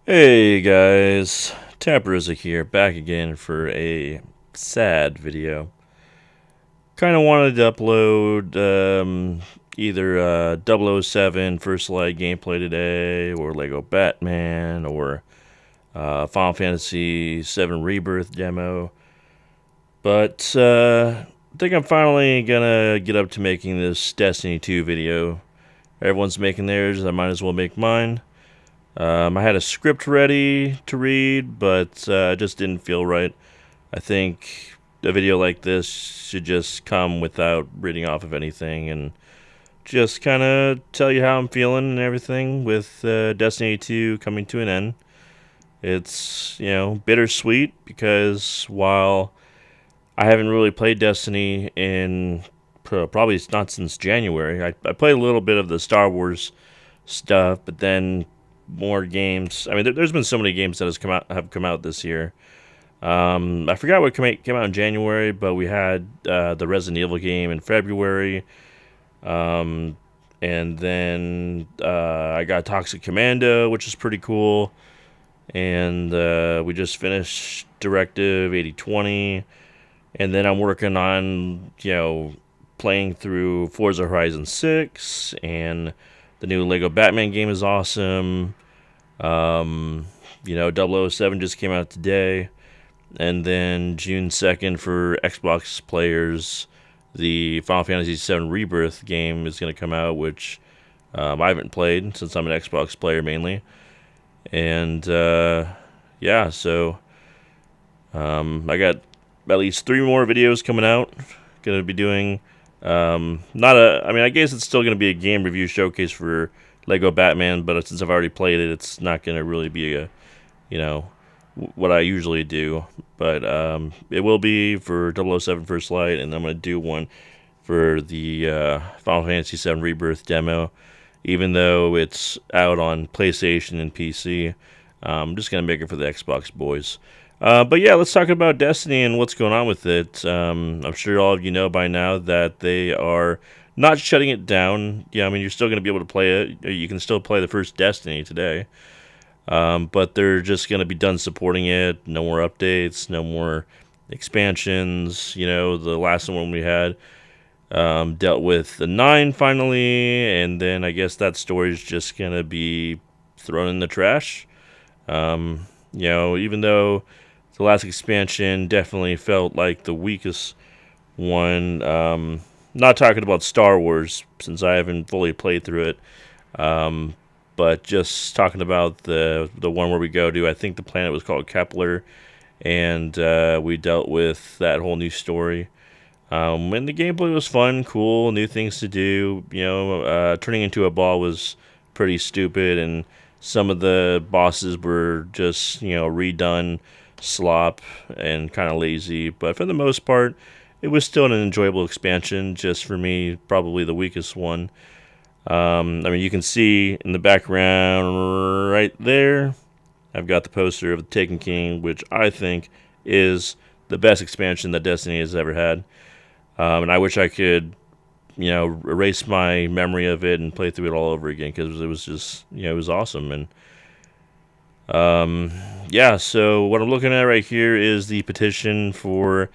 Hey guys, Temperistic here, back again for a sad video. Kind of wanted to upload either Double O 007 First Light gameplay today, or Lego Batman, or Final Fantasy 7 Rebirth demo. But I think I'm finally gonna get up to making this Destiny 2 video. Everyone's making theirs, I might as well make mine. I had a script ready to read, but it just didn't feel right. I think a video like this should just come without reading off of anything and just kind of tell you how I'm feeling and everything with Destiny 2 coming to an end. It's, bittersweet because while I haven't really played Destiny in probably not since January, I played a little bit of the Star Wars stuff, but then more games. I mean, there's been so many games that have come out this year. I forgot what came out in January, but we had the Resident Evil game in February, um, and then I got Toxic Commando, which is pretty cool, and we just finished Directive 8020, and then I'm working on playing through Forza Horizon 6, and the new Lego Batman game is awesome. Double O 007 just came out today. And then June 2nd for Xbox players, the Final Fantasy 7 Rebirth game is going to come out, which I haven't played since I'm an Xbox player mainly. And yeah, so I got at least 3 more videos coming out. Going to be doing not a. I mean, I guess it's still going to be a game review showcase for Lego Batman, but since I've already played it, it's not going to really be a, you know, what I usually do. But it will be for 007 First Light, and I'm going to do one for the Final Fantasy 7 Rebirth demo, even though it's out on PlayStation and PC. I'm just going to make it for the Xbox boys. But yeah, let's talk about Destiny and what's going on with it. I'm sure all of you know by now that they are not shutting it down. Yeah, I mean, you're still going to be able to play it. You can still play the first Destiny today. But they're just going to be done supporting it. No more updates, no more expansions. The last one we had dealt with the 9 finally, and then I guess that story is just going to be thrown in the trash. Even though the last expansion definitely felt like the weakest one. Not talking about Star Wars, since I haven't fully played through it. Um, but just talking about the one where we go to, I think the planet was called Kepler, and we dealt with that whole new story. And the gameplay was fun, cool, new things to do. Turning into a ball was pretty stupid, and some of the bosses were just redone slop and kind of lazy. But for the most part, it was still an enjoyable expansion. Just for me, probably the weakest one. I mean, you can see in the background right there, I've got the poster of the Taken King, which I think is the best expansion that Destiny has ever had. And I wish I could, erase my memory of it and play through it all over again, because it was just, it was awesome. And yeah, so what I'm looking at right here is the petition for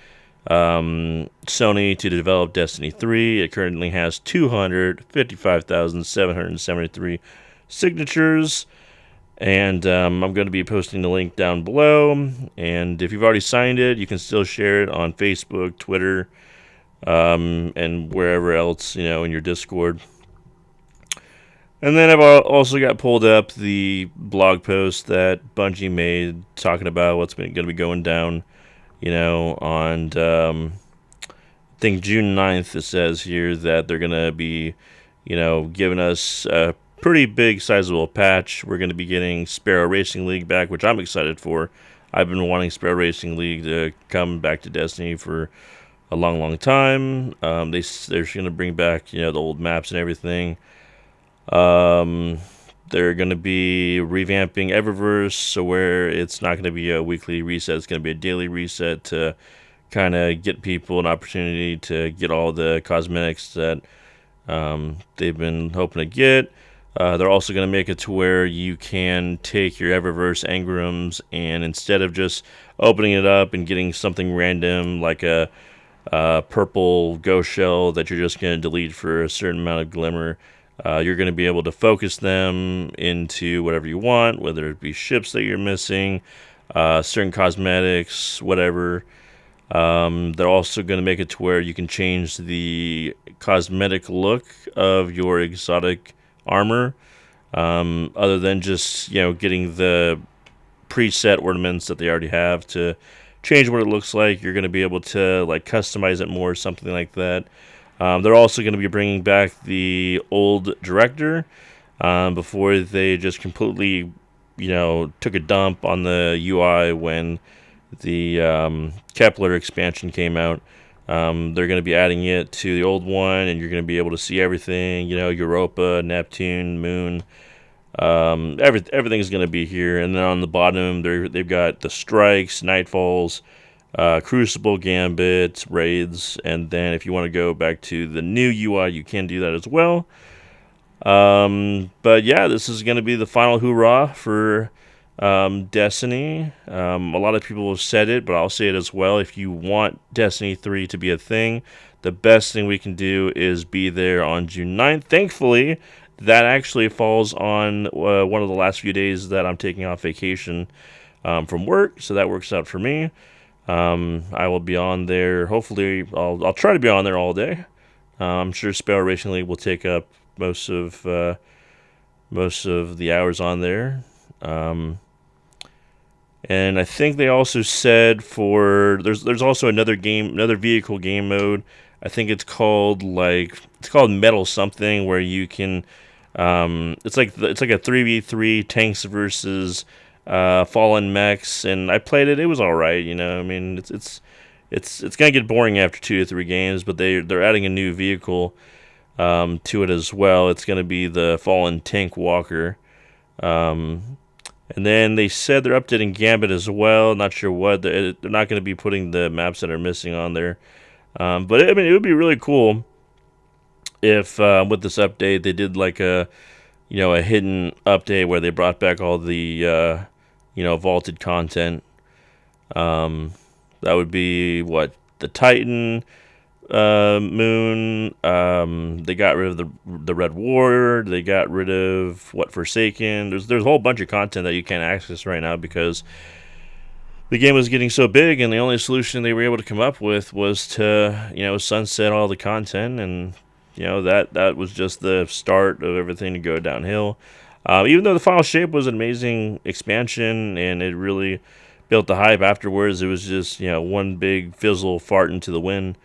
Sony to develop Destiny 3. It currently has 255,773 signatures, and I'm going to be posting the link down below. And if you've already signed it, you can still share it on Facebook, Twitter, and wherever else, in your Discord. And then I've also got pulled up the blog post that Bungie made talking about what's going to be going down, on I think June 9th. It says here that they're going to be, giving us a pretty big sizable patch. We're going to be getting Sparrow Racing League back, which I'm excited for. I've been wanting Sparrow Racing League to come back to Destiny for a long, long time. They're going to bring back, the old maps and everything. They're going to be revamping Eververse, so where it's not going to be a weekly reset, it's going to be a daily reset to kind of get people an opportunity to get all the cosmetics that they've been hoping to get. They're also going to make it to where you can take your Eververse engrams, and instead of just opening it up and getting something random like a purple ghost shell that you're just going to delete for a certain amount of glimmer, you're going to be able to focus them into whatever you want, whether it be ships that you're missing, certain cosmetics, whatever. They're also going to make it to where you can change the cosmetic look of your exotic armor, other than just getting the preset ornaments that they already have to change what it looks like. You're going to be able to like customize it more, something like that. They're also going to be bringing back the old director, before they just completely, took a dump on the UI when the Kepler expansion came out. They're going to be adding it to the old one, and you're going to be able to see everything. Europa, Neptune, Moon. Everything's going to be here, and then on the bottom they've got the strikes, nightfalls, Crucible, Gambit, raids, and then if you want to go back to the new UI, you can do that as well. But yeah, this is going to be the final hoorah for Destiny. A lot of people have said it, but I'll say it as well. If you want Destiny 3 to be a thing, the best thing we can do is be there on June 9th. Thankfully, that actually falls on one of the last few days that I'm taking off vacation from work, so that works out for me. I will be on there. Hopefully, I'll try to be on there all day. I'm sure Sparrow Racing League will take up most of the hours on there. And I think they also said there's also another vehicle game mode. I think it's called Metal something, where you can it's like a 3v3 tanks versus fallen mechs, and I played it. It was all right, I mean, it's gonna get boring after 2 to 3 games, but they're adding a new vehicle to it as well. It's gonna be the fallen tank walker. And then they said they're updating Gambit as well. Not sure what. They're not going to be putting the maps that are missing on there. But I mean, it would be really cool if with this update they did like a hidden update where they brought back all the vaulted content. That would be the Titan moon. They got rid of the Red Ward. They got rid of Forsaken. There's a whole bunch of content that you can't access right now because the game was getting so big, and the only solution they were able to come up with was to sunset all the content, and that was just the start of everything to go downhill. Even though the Final Shape was an amazing expansion and it really built the hype afterwards, it was just one big fizzle fart into the wind.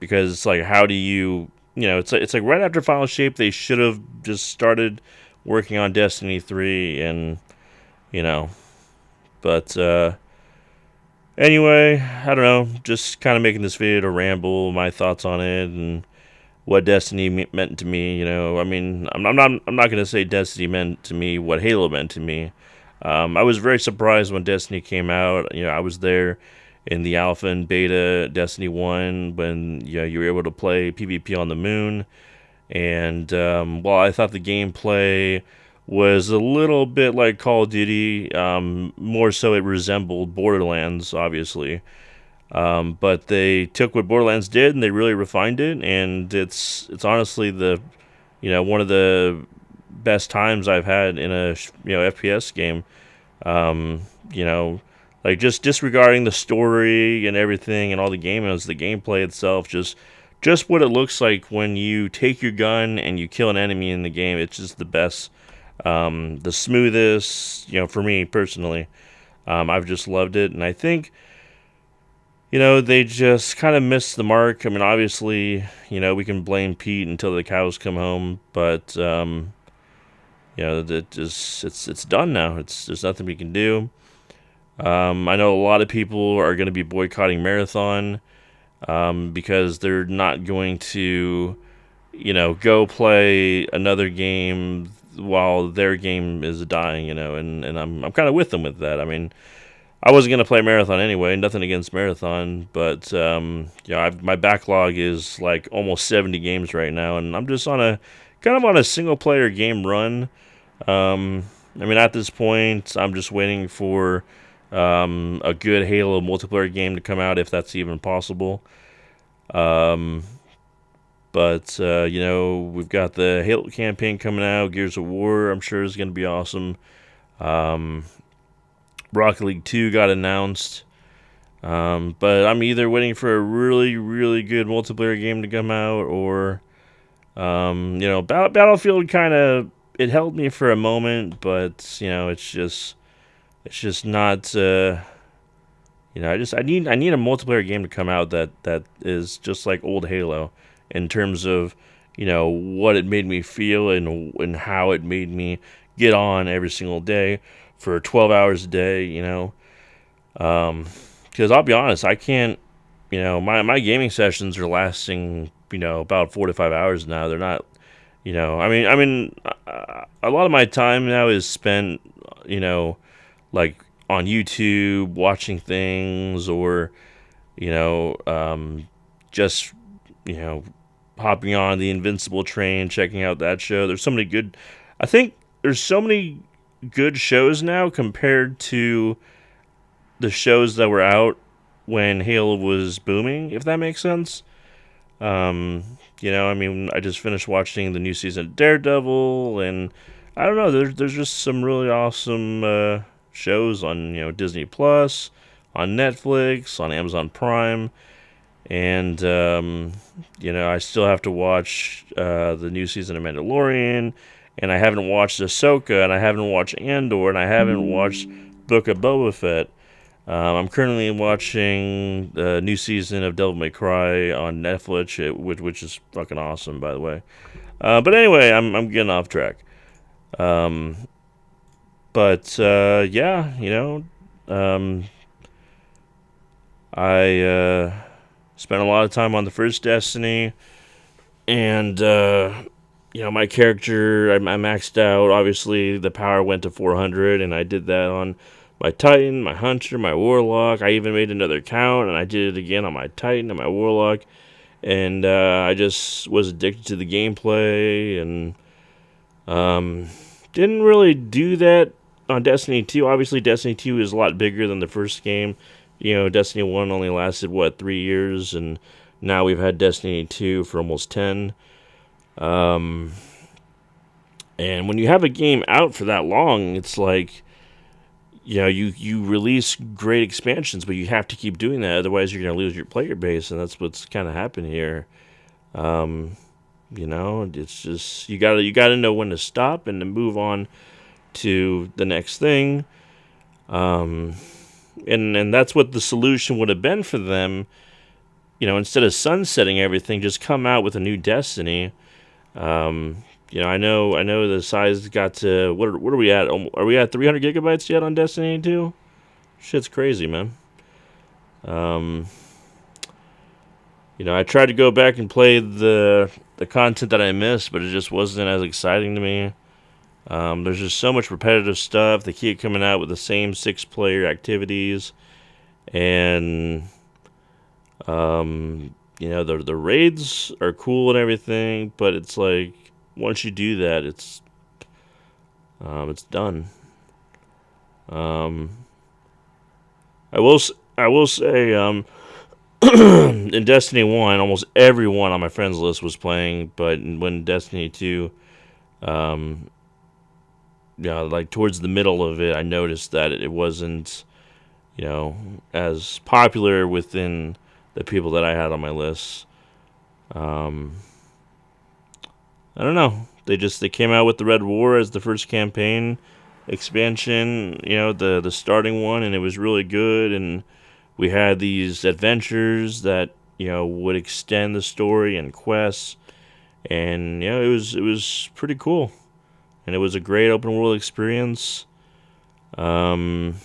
Because it's like, how do it's like right after Final Shape, they should have just started working on Destiny 3, and, but, anyway, I don't know, just kind of making this video to ramble my thoughts on it and what Destiny meant to me, I mean, I'm not going to say Destiny meant to me what Halo meant to me. I was very surprised when Destiny came out. I was there in the alpha and beta Destiny 1 when you were able to play PvP on the moon. And while I thought the gameplay was a little bit like Call of Duty, more so it resembled Borderlands, obviously. But they took what Borderlands did and they really refined it, and it's honestly one of the best times I've had in a FPS game. Like, just disregarding the story and everything and all the game modes, the gameplay itself, just what it looks like when you take your gun and you kill an enemy in the game. It's just the best, the smoothest, for me personally. I've just loved it, and I think, they just kind of missed the mark. I mean, obviously, we can blame Pete until the cows come home, but, it's done now. There's nothing we can do. I know a lot of people are going to be boycotting Marathon because they're not going to, go play another game while their game is dying, and I'm kind of with them with that. I mean, I wasn't going to play Marathon anyway, nothing against Marathon, but, my backlog is like almost 70 games right now, and I'm just on a kind of on a single player game run. I mean, at this point, I'm just waiting for a good Halo multiplayer game to come out, if that's even possible. Um, but you know, we've got the Halo campaign coming out. Gears of War, I'm sure, is going to be awesome. Um, Rocket League 2 got announced. But I'm either waiting for a really, really good multiplayer game to come out, or you know, Battlefield kind of it held me for a moment, but you know, it's just not. You know, I need a multiplayer game to come out that is just like old Halo, in terms of, you know, what it made me feel, and how it made me get on every single day for 12 hours a day. You know, because I'll be honest, I can't. You know, my gaming sessions are lasting, you know, about 4 to 5 hours now. They're not. You know, a lot of my time now is spent, you know, like on YouTube watching things, or you know, just you know, hopping on the Invincible train, checking out that show. There's so many good. I think there's so many good shows now compared to the shows that were out when Halo was booming, if that makes sense. Um, you know, I mean, I just finished watching the new season of Daredevil, and I don't know. There's just some really awesome shows on, you know, Disney Plus, on Netflix, on Amazon Prime, and you know, I still have to watch the new season of Mandalorian, and I haven't watched Ahsoka, and I haven't watched Andor, and I haven't watched Book of Boba Fett. I'm currently watching the new season of Devil May Cry on Netflix, which is fucking awesome, by the way. But anyway, I'm getting off track. Um, but yeah, you know, um, I spent a lot of time on the first Destiny, and you know, my character, I maxed out. Obviously, the power went to 400, and I did that on my Titan, my Hunter, my Warlock. I even made another account, and I did it again on my Titan and my Warlock. And I just was addicted to the gameplay, and didn't really do that on Destiny 2. Obviously, Destiny 2 is a lot bigger than the first game. You know, Destiny 1 only lasted, what, 3 years, and now we've had Destiny 2 for almost 10. Um, and when you have a game out for that long, it's like, you know, you release great expansions, but you have to keep doing that. Otherwise, you're going to lose your player base, and that's what's kind of happened here. Um, you know, it's just you gotta know when to stop and to move on to the next thing. Um, and that's what the solution would have been for them. You know, instead of sunsetting everything, just come out with a new Destiny. Um, you know, I know the size got to what are we at? Are we at 300 gigabytes yet on Destiny 2? Shit's crazy, man. Um, you know, I tried to go back and play the content that I missed, but it just wasn't as exciting to me. There's just so much repetitive stuff. They keep coming out with the same 6 player activities, and you know, the raids are cool and everything, but it's like once you do that, it's done. Um, I will say, in Destiny 1, almost everyone on my friends list was playing, but when Destiny 2, um, yeah, like towards the middle of it, I noticed that it wasn't, you know, as popular within the people that I had on my list. Um, I don't know. They came out with the Red War as the first campaign expansion, you know, the starting one, and it was really good. And we had these adventures that, you know, would extend the story and quests, and you know, it was pretty cool, and it was a great open world experience. Um,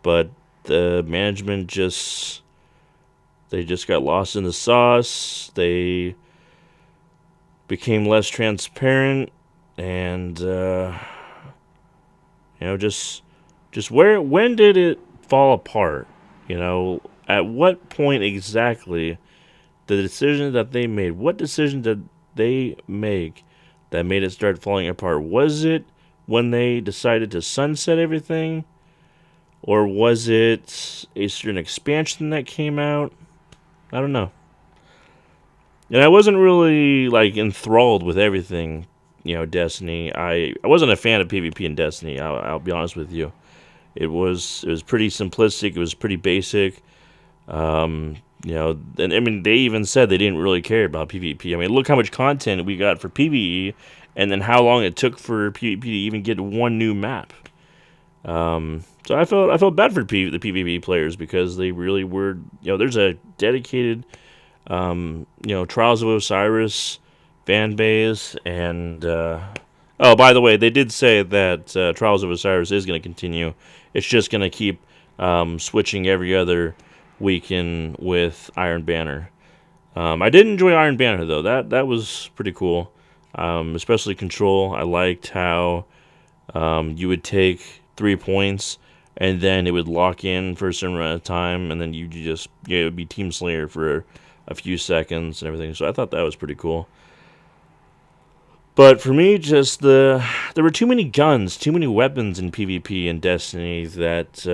but the management just got lost in the sauce. They became less transparent, and you know, just where when did it fall apart? You know, at what point exactly the decision that they made? What decision they make that made it start falling apart? Was it when they decided to sunset everything? Or was it a certain expansion that came out? I don't know. And I wasn't really like enthralled with everything, Destiny. I wasn't a fan of PvP in Destiny. I'll be honest with you. It was pretty simplistic. It was pretty basic. And I mean, they even said they didn't really care about PvP. I mean, look how much content we got for PvE, and then how long it took for PvP to even get one new map. So I felt bad for the PvP players because they really were. There's a dedicated, Trials of Osiris fan base, and oh, by the way, they did say that Trials of Osiris is going to continue. It's just going to keep switching every other weekend with Iron Banner. I did enjoy Iron Banner though. That was pretty cool. Especially Control. I liked how you would take 3 points and then it would lock in for a certain amount of time, and then it would be Team Slayer for a few seconds and everything. So I thought that was pretty cool. But for me, there were too many guns, too many weapons in PvP and Destiny that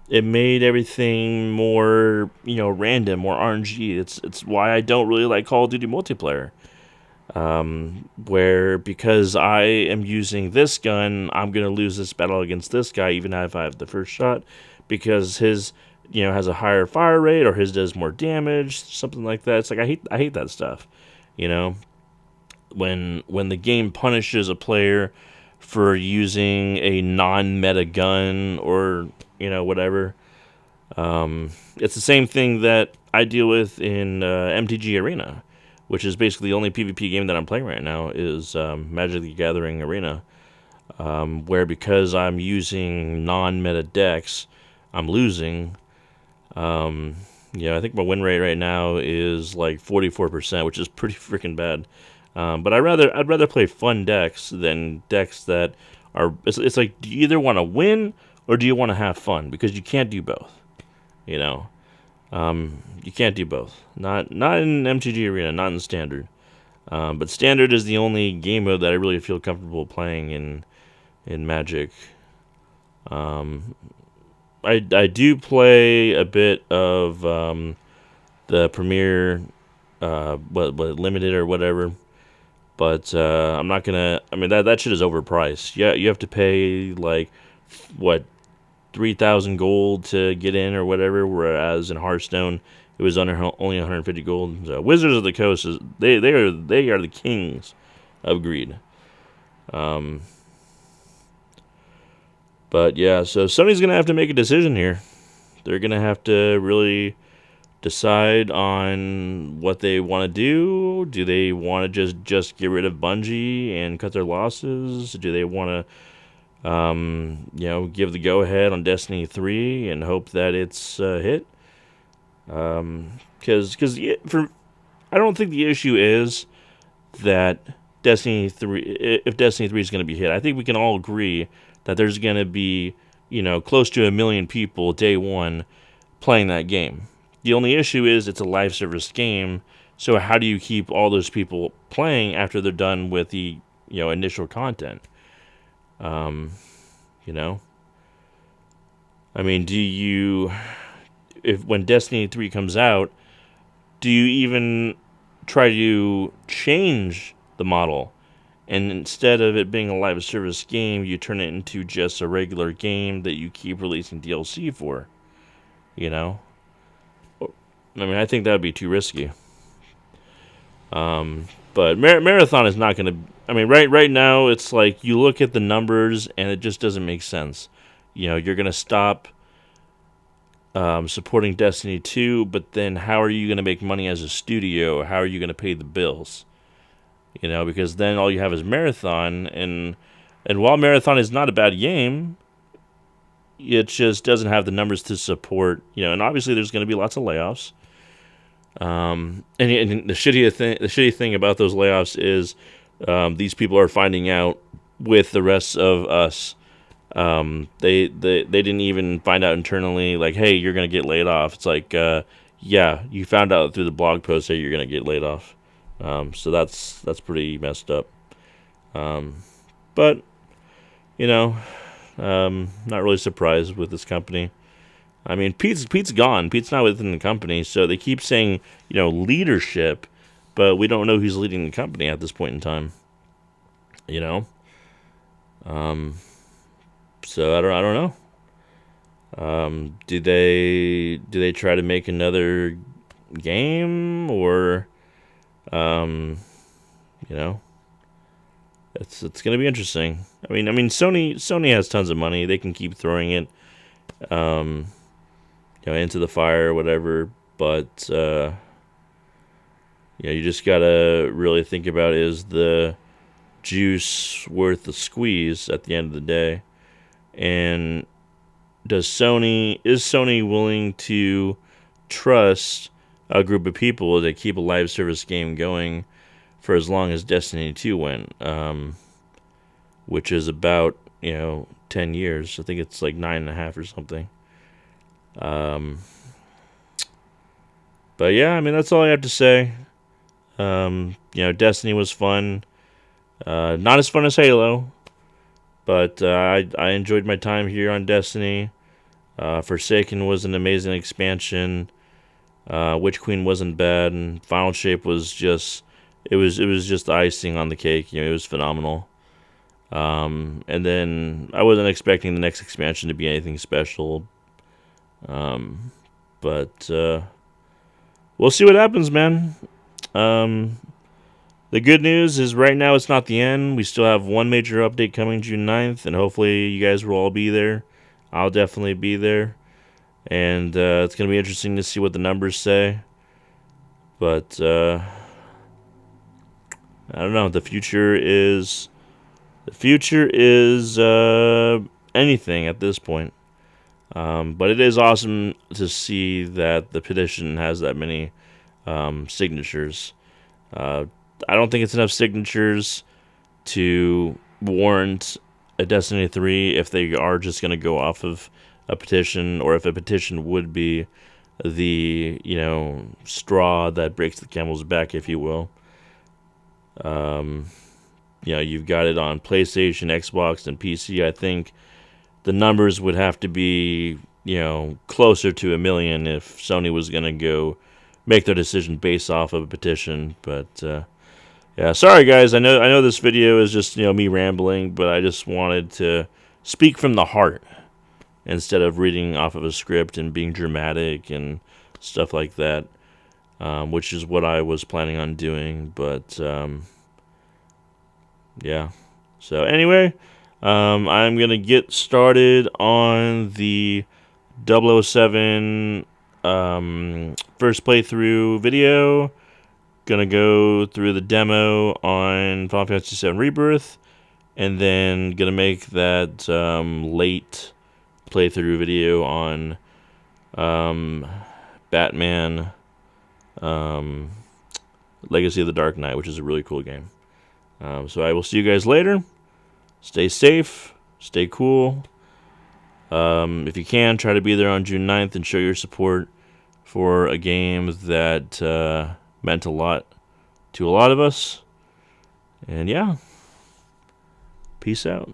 it made everything more, random, more RNG. It's why I don't really like Call of Duty multiplayer. Where because I am using this gun, I'm gonna lose this battle against this guy, even if I have the first shot, because his, has a higher fire rate or his does more damage, something like that. It's like I hate that stuff, you know. When the game punishes a player for using a non-meta gun or whatever. It's the same thing that I deal with in MTG Arena, which is basically the only PvP game that I'm playing right now is Magic the Gathering Arena, where because I'm using non-meta decks, I'm losing. I think my win rate right now is like 44%, which is pretty freaking bad. But I'd rather play fun decks than decks that are. It's like, do you either want to win or do you want to have fun? Because you can't do both. You know, you can't do both. Not in MTG Arena, not in Standard. But Standard is the only game mode that I really feel comfortable playing in Magic. I do play a bit of the Premier, what limited or whatever. But I'm not gonna. I mean that shit is overpriced. Yeah, you have to pay like what 3,000 gold to get in or whatever. Whereas in Hearthstone, it was only 150 gold. So Wizards of the Coast they are the kings of greed. But yeah, so Sony's gonna have to make a decision here. They're gonna have to really decide on what they want to do. Do they want to just get rid of Bungie and cut their losses? Do they want to, give the go ahead on Destiny 3 and hope that it's a hit? Because I don't think the issue is that Destiny 3, if Destiny 3 is going to be hit, I think we can all agree that there's going to be, close to 1 million people day one playing that game. The only issue is it's a live service game, so how do you keep all those people playing after they're done with the, initial content? I mean, when Destiny 3 comes out, do you even try to change the model? And instead of it being a live service game, you turn it into just a regular game that you keep releasing DLC for, I mean, I think that would be too risky. But Marathon is not going to. I mean, right now it's like you look at the numbers and it just doesn't make sense. You're going to stop supporting Destiny 2, but then how are you going to make money as a studio? How are you going to pay the bills? Because then all you have is Marathon, and while Marathon is not a bad game, it just doesn't have the numbers to support. And obviously there's going to be lots of layoffs. And the shitty thing about those layoffs is these people are finding out with the rest of us. They didn't even find out internally, like, hey, you're gonna get laid off. It's like, yeah, you found out through the blog post that you're gonna get laid off. So that's pretty messed up. But you know, not really surprised with this company. I mean, Pete's gone. Pete's not within the company, so they keep saying, leadership, but we don't know who's leading the company at this point in time. You know, so I don't know. Do they try to make another game, or you know, it's gonna be interesting. I mean, Sony has tons of money. They can keep throwing it, um, into the fire or whatever. But you just gotta really think about, is the juice worth the squeeze at the end of the day? And is Sony willing to trust a group of people to keep a live service game going for as long as Destiny 2 went, which is about 10 years. I think it's like 9.5 or something. But yeah, I mean, that's all I have to say. Destiny was fun. Not as fun as Halo, but I enjoyed my time here on Destiny. Forsaken was an amazing expansion. Witch Queen wasn't bad, and Final Shape was just it was just icing on the cake. It was phenomenal. And then I wasn't expecting the next expansion to be anything special. But we'll see what happens, man. The good news is right now it's not the end. We still have one major update coming June 9th, and hopefully you guys will all be there. I'll definitely be there. And it's going to be interesting to see what the numbers say. But I don't know. The future is anything at this point. But it is awesome to see that the petition has that many signatures. I don't think it's enough signatures to warrant a Destiny 3 if they are just going to go off of a petition, or if a petition would be the straw that breaks the camel's back, if you will. You've got it on PlayStation, Xbox, and PC. I think the numbers would have to be closer to 1 million if Sony was going to go make their decision based off of a petition. But yeah, sorry guys. I know this video is just me rambling, but I just wanted to speak from the heart instead of reading off of a script and being dramatic and stuff like that, which is what I was planning on doing. But yeah. So anyway, I'm gonna get started on the 007 first playthrough video. Gonna go through the demo on Final Fantasy VII Rebirth, and then gonna make that late playthrough video on Batman Legacy of the Dark Knight, which is a really cool game. So I will see you guys later. Stay safe, stay cool. If you can, try to be there on June 9th and show your support for a game that meant a lot to a lot of us. And yeah, peace out.